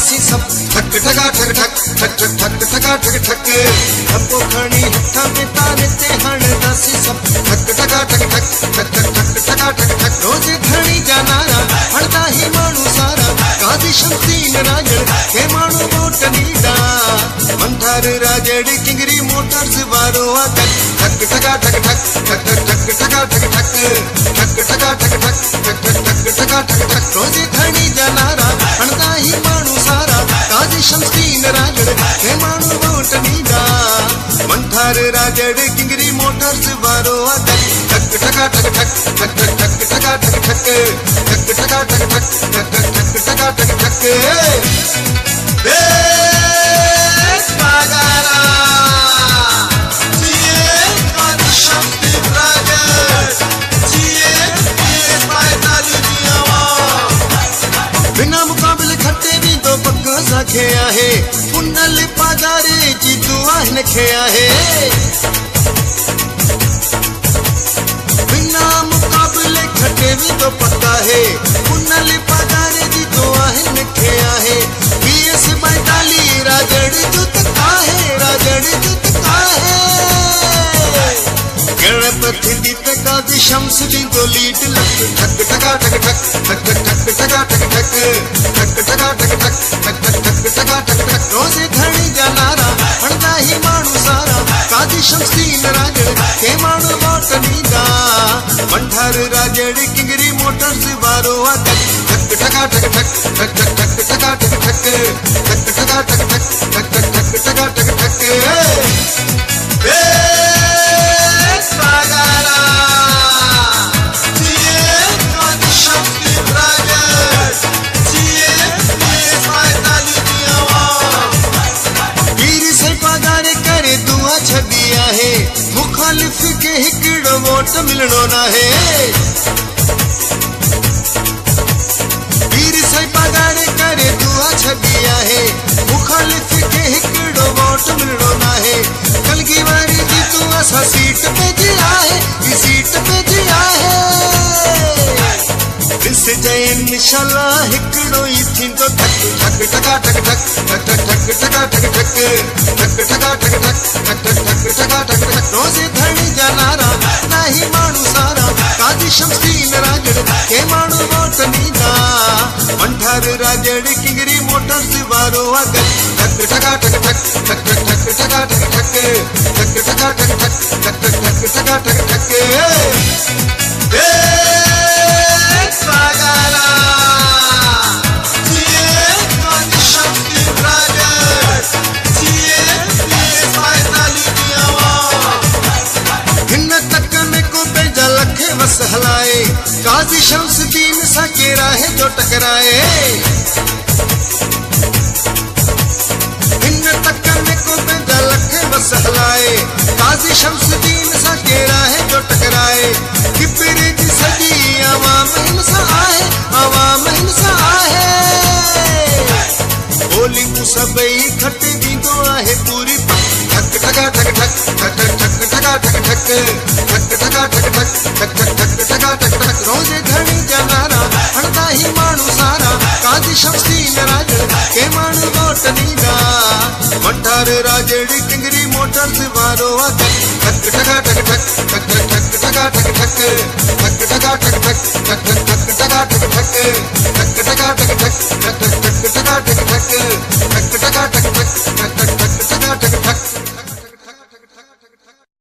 दासी सब ठक ठगा ठक ठक ठक ठक ठक ठगा ठक ठक हपो खणी हथा में तारे ते हण दासी सब ठक ठगा ठक ठक ठक ठक ठक ठगा ठक ठक रोजे खणी जानारा हणदा ही माणू सारा काजी शमसीन राजड़ के माणू मोट नीदा मंथार राजड़ किंगरी मोटर्स वारो आकर ठक ठगा ठक ठक ठक ठक ठक ठगा ठक ठक ठक ठगा ठक ठक ठक ठक ठक ठगा ठक ठक रोजे खणी जानारा हणदा ही माणू सारा काजी शमसीन राजड़ के माणू मोट नीदा मंथार राजड़ किंगरी मोटर्स वारो आकर ठक ठगा ठक ठक ठक ठक ठक ठगा ठक ठक ठक ठगा ठक ठक ठक ठक ठक ठगा ठक ठक देश पागारा जिए काजी शमसीन राजड़ जिए देश पायताली दी आवाम बिना मुकाबले खट्टे भी दो पक्का साखे आहे पुनल पागारे जी दुआ नखे आहे बिना मुकाबले खट्टे भी तो पक्का है पुनल पागारे जी दुआ नखे आहे बीएस पायताली राजड़ जुत काहे राजड़ जुत काहे गणपति दी काजी शमसी दो लीड लक ठक ठगा ठक ठक ठक ठक ठक ठगा ठक ठक ठक ठगा ठक ठक ठक ठक ठक ठगा ठक ठक रोजे खणी जानारा हणदा ही माणू सारा काजी शमसीन राजड़ के माणू मोट नीदा मंठार राजड़ किंगरी मोटर्स वारो आकर ठक ठगा ठक ठक ठक ठक ठक ठगा ठक ठक ठक ठगा ठक ठक ठक ठक ठक ठगा ठक ठक देश पागारा जिए काजी शमसीन राजड़ जिए देश पायताली दी आवाम वीर से पागारे करे दुआ छदिया है मुखालिफ के हिकड़ो वोट मिलनो ना है वीर से पागारे करे दुआ छदिया है मुखालिफ के हिकड़ो वोट मिलनो ना है कलगी वारी जी तू असा सीट पे जिया है ई सीट पे जिया है दिस जैन इंशाल्लाह हिकड़ो ई थींदो ठक ठक ठगा ठक ठक ठक ठक ठक ठगा ठक ठक ठक ठगा ठक ठक ठक ठक ठक ठगा ठक ठक रोजे खणी जानारा नाही माणू सारा काजी शमसीन राजड़ के माणू मोट नीदा मंठार राजड़ किंगरी मोटर्स वारो आकर ठक ठगा ठक ठक ठक ठक ठक ठगा ठक ठक ठक ठगा ठक ठक ठक ठक ठक ठगा ठक ठक देश पागारा जिए काजी शमसीन राजड़ जिए देश पायताली दी आवाम हिन तक में को बेजा लखे वस हलाए काजी शमसीन सा केरा है जो टकराए हिन तक में को बेजा लखे वस हलाए काजी शमसीन सा केरा है जो टकराए किबरे की सदी आवाम हिंसा आहे आवाम हिंसा आहे बोली को सबई खट्टे दी दो आहे पूरी ठक ठगा ठक ठक ठक ठक ठगा ठक ठक ठक ठगा ठक ठक ठक ठक ठक ठगा ठक ठक रोजे खणी जानारा हणदा ही माणू सारा काजी शमसीन राजड़ के माणू मोट नीदा मंठार राजड़ किंगरी मोटर्स वारो आकर ठक ठगा ठक ठक ठक ठक ठक ठगा ठक ठक ठक ठगा ठक ठक ठक ठक ठक ठगा ठक ठक ठक ठगा ठक ठक ठक ठक ठक ठगा ठक